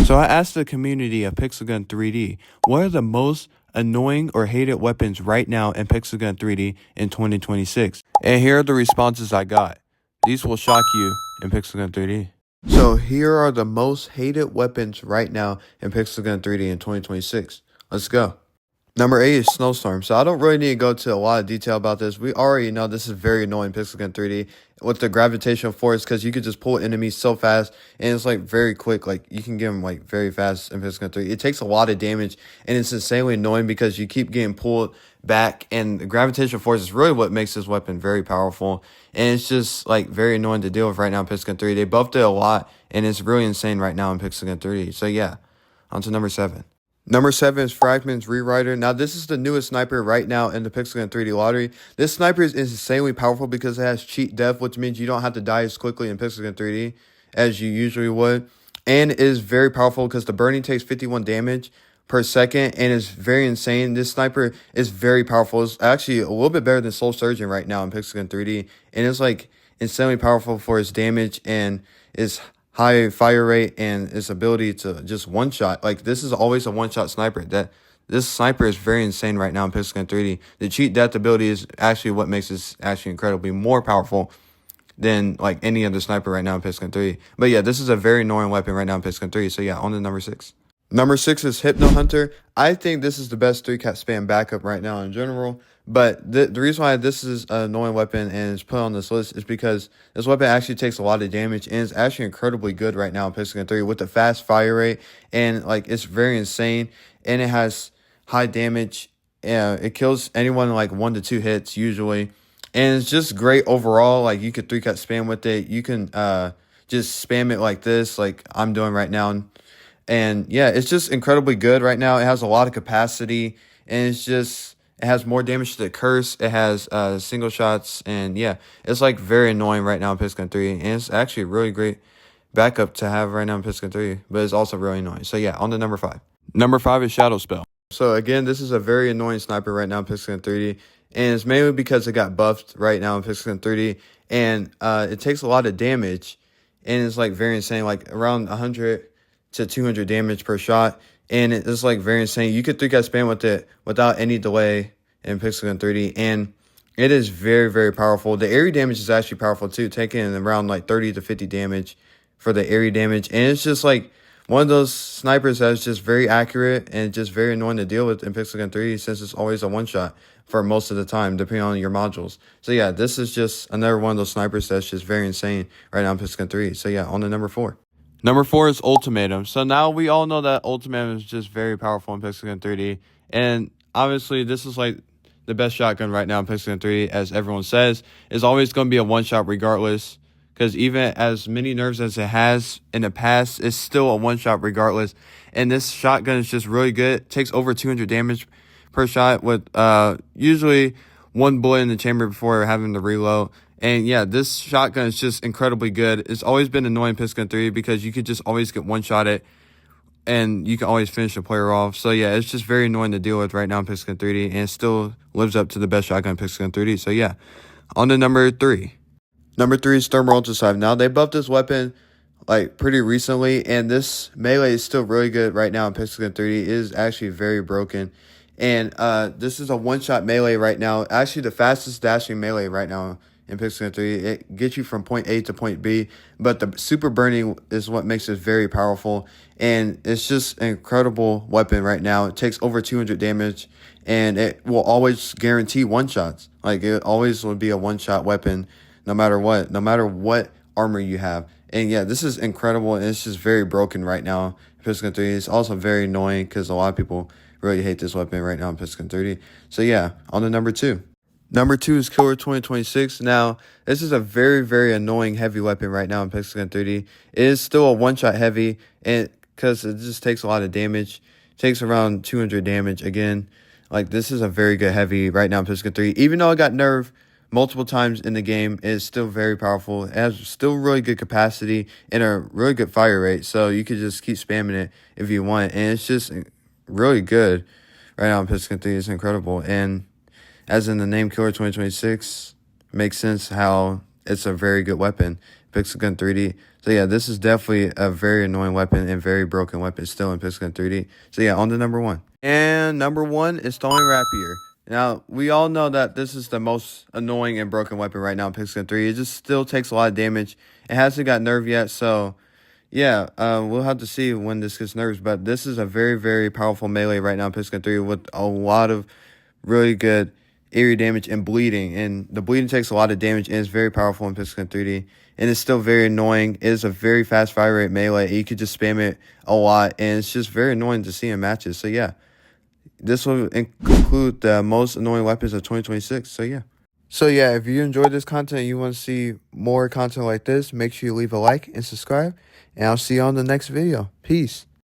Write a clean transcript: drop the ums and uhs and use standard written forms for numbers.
So I asked the community of Pixelgun 3D, what are the most annoying or hated weapons right now in Pixelgun 3D in 2026? And here are the responses I got. These will shock you in Pixelgun 3D. So here are the most hated weapons right now in Pixelgun 3D in 2026. Let's go. Number 8 is Snowstorm. So I don't really need to go to a lot of detail about this. We already know this is very annoying Pixelgun 3D with the gravitational force, because you could just pull enemies so fast and it's like very quick. Like you can get them like very fast in Pixelgun 3D. It takes a lot of damage and it's insanely annoying because you keep getting pulled back, and the gravitational force is really what makes this weapon very powerful. And it's just like very annoying to deal with right now in Pixelgun 3D. They buffed it a lot and it's really insane right now in Pixelgun 3D. So yeah, on to number 7. Number 7 is Fragman's Rewriter. Now, this is the newest sniper right now in the Pixelgun 3D lottery. This sniper is insanely powerful because it has cheat death, which means you don't have to die as quickly in Pixelgun 3D as you usually would. And it is very powerful because the burning takes 51 damage per second and is very insane. This sniper is very powerful. It's actually a little bit better than Soul Surgeon right now in Pixelgun 3D. And it's like insanely powerful for its damage and its high fire rate and its ability to just one-shot. Like, this is always a one-shot sniper. This sniper is very insane right now in Pixelgun 3D. The cheat death ability is actually what makes this actually incredibly more powerful than like any other sniper right now in Pixelgun 3D. But yeah, this is a very annoying weapon right now in Pixelgun 3D. So yeah, on to number 6. Number 6 is Hypno Hunter. I think this is the best 3-cat spam backup right now in general. But the reason why this is an annoying weapon and is put on this list is because this weapon actually takes a lot of damage and is actually incredibly good right now in Pixelgun 3 with the fast fire rate, and like it's very insane, and it has high damage. It kills anyone in like 1 to 2 hits usually, and it's just great overall. Like you could 3-cat spam with it. You can just spam it like this, like I'm doing right now. And yeah, it's just incredibly good right now. It has a lot of capacity, and it has more damage to the curse. It has single shots, and yeah, it's like very annoying right now in Pixelgun 3, and it's actually a really great backup to have right now in Pixelgun 3, but it's also really annoying. So yeah, on to number 5. Number 5 is Shadow Spell. So again, this is a very annoying sniper right now in Pixelgun 3D, and it's mainly because it got buffed right now in Pixelgun 3D, and it takes a lot of damage, and it's like very insane, like around 100 to 200 damage per shot. And it's like very insane. You could 3-cat spam with it without any delay in Pixelgun 3D. And it is very, very powerful. The area damage is actually powerful too, taking around like 30 to 50 damage for the area damage. And it's just like one of those snipers that's just very accurate and just very annoying to deal with in Pixelgun 3D, since it's always a one-shot for most of the time, depending on your modules. So yeah, this is just another one of those snipers that's just very insane right now in Pixelgun 3D. So yeah, on to number 4. Number 4 is Ultimatum. So now we all know that Ultimatum is just very powerful in Pixelgun 3D. And obviously this is like the best shotgun right now in Pixelgun 3D, as everyone says. It's always going to be a one-shot regardless, because even as many nerfs as it has in the past, it's still a one-shot regardless. And this shotgun is just really good. It takes over 200 damage per shot with usually 1 bullet in the chamber before having to reload. And yeah, this shotgun is just incredibly good. It's always been annoying in Pixelgun 3 because you could just always get one-shot it, and you can always finish the player off. So yeah, it's just very annoying to deal with right now in Pixelgun 3D, and it still lives up to the best shotgun in Pixelgun 3D. So yeah, on to number 3. Number 3 is Thermal Ultrasive. Now, they buffed this weapon like pretty recently, and this melee is still really good right now in Pixelgun 3D. It is actually very broken. And this is a one-shot melee right now. Actually, the fastest dashing melee right now in Pixelgun 3. It gets you from point A to point B, but the super burning is what makes it very powerful, and it's just an incredible weapon right now. It takes over 200 damage, and it will always guarantee one-shots. Like, it always will be a one-shot weapon no matter what armor you have. And yeah, this is incredible, and it's just very broken right now in Pixelgun 3. It's also very annoying because a lot of people really hate this weapon right now in Pixelgun 3. So yeah, on to number 2. Number 2 is Killer 2026. Now, this is a very, very annoying heavy weapon right now in Pixelgun 3D. It is still a one-shot heavy, and because it just takes a lot of damage. It takes around 200 damage again. Like, this is a very good heavy right now in Pixelgun 3. Even though it got nerfed multiple times in the game, it is still very powerful. It has still really good capacity and a really good fire rate. So you could just keep spamming it if you want. And it's just really good right now in Pixelgun 3. It's incredible. And as in the name Killer 2026, makes sense how it's a very good weapon Pixelgun 3D. So yeah, this is definitely a very annoying weapon and very broken weapon still in Pixelgun 3D. So yeah, on to number 1. And number 1 is throwing Rapier. Now, we all know that this is the most annoying and broken weapon right now in Pixelgun 3. It just still takes a lot of damage. It hasn't got nerfed yet, so yeah, we'll have to see when this gets nerfed. But this is a very, very powerful melee right now in Pixelgun 3 with a lot of really good area damage and bleeding. And the bleeding takes a lot of damage and is very powerful in Pixelgun 3D. And it's still very annoying. It is a very fast fire rate melee. You could just spam it a lot, and it's just very annoying to see in matches. So yeah, this will conclude the most annoying weapons of 2026. So yeah. So yeah, if you enjoyed this content and you want to see more content like this, make sure you leave a like and subscribe. And I'll see you on the next video. Peace.